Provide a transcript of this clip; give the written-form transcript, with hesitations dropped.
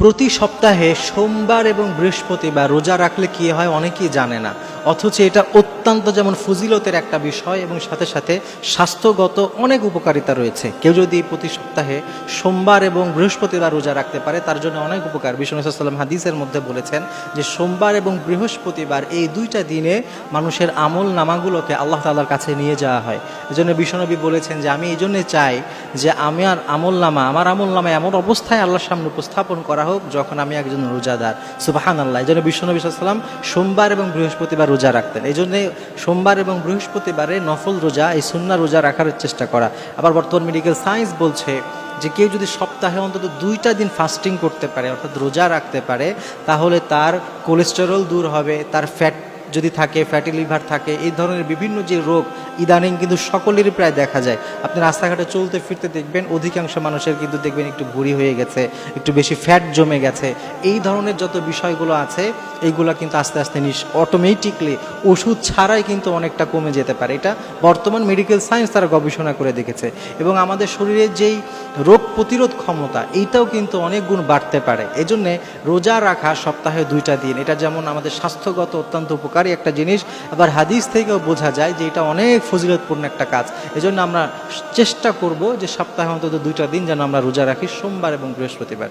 প্রতি সপ্তাহে সোমবার এবং বৃহস্পতিবার রোজা রাখলে কী হয় অনেকেই জানে না, অথচ এটা অত্যন্ত যেমন ফজিলতের একটা বিষয় এবং সাথে সাথে স্বাস্থ্যগত অনেক উপকারিতা রয়েছে। কেউ যদি প্রতি সপ্তাহে সোমবার এবং বৃহস্পতিবার রোজা রাখতে পারে তার জন্য অনেক উপকার। বিষ্ণু সাল্লাল্লাহু আলাইহি ওয়াসাল্লাম হাদিসের মধ্যে বলেছেন যে সোমবার এবং বৃহস্পতিবার এই দুইটা দিনে মানুষের আমল নামাগুলোকে আল্লাহ তাআলার কাছে নিয়ে যাওয়া হয়। এজন্য বিশ্বনবী বলেছেন যে আমি এই জন্যে চাই যে আমার আমল নামা এমন অবস্থায় আল্লাহর সামনে উপস্থাপন করা হোক যখন আমি একজন রোজাদার। সুবহানাল্লাহ। এই জন্য বিশ্বনবী সাল্লাল্লাহু আলাইহি ওয়াসাল্লাম সোমবার এবং বৃহস্পতিবার রোজা রাখতেন। এই জন্যে সোমবার এবং বৃহস্পতিবারে নফল রোজা, এই সুন্নাহ রোজা রাখার চেষ্টা করা। আবার বর্তমান মেডিকেল সায়েন্স বলছে যে কেউ যদি সপ্তাহে অন্তত 2টা দিন ফাস্টিং করতে পারে, অর্থাৎ রোজা রাখতে পারে, তাহলে তার কোলেস্টেরল দূর হবে, তার ফ্যাট যদি থাকে, ফ্যাটি লিভার থাকে, এই ধরনের বিভিন্ন যে রোগ ইদানিং কিন্তু সকলেরই প্রায় দেখা যায়। আপনি রাস্তাঘাটে চলতে ফিরতে দেখবেন অধিকাংশ মানুষের কিন্তু দেখবেন একটু ভুঁড়ি হয়ে গেছে, একটু বেশি ফ্যাট জমে গেছে। এই ধরনের যত বিষয়গুলো আছে এইগুলো কিন্তু আস্তে আস্তে অটোমেটিকলি ওষুধ ছাড়াই কিন্তু অনেকটা কমে যেতে পারে। এটা বর্তমান মেডিকেল সায়েন্স তারা গবেষণা করে দেখেছে। এবং আমাদের শরীরের যেই রোগ প্রতিরোধ ক্ষমতা এইটাও কিন্তু অনেক গুণ বাড়তে পারে। এজন্যে রোজা রাখা সপ্তাহে 2টা দিন, এটা যেমন আমাদের স্বাস্থ্যগত অত্যন্ত উপকারী একটা জিনিস, আবার হাদিস থেকেও বোঝা যায় যে এটা অনেক ফজিলতপূর্ণ একটা কাজ। এজন্য আমরা চেষ্টা করব যে সপ্তাহে অন্তত 2টা দিন যেন আমরা রোজা রাখি, সোমবার এবং বৃহস্পতিবার।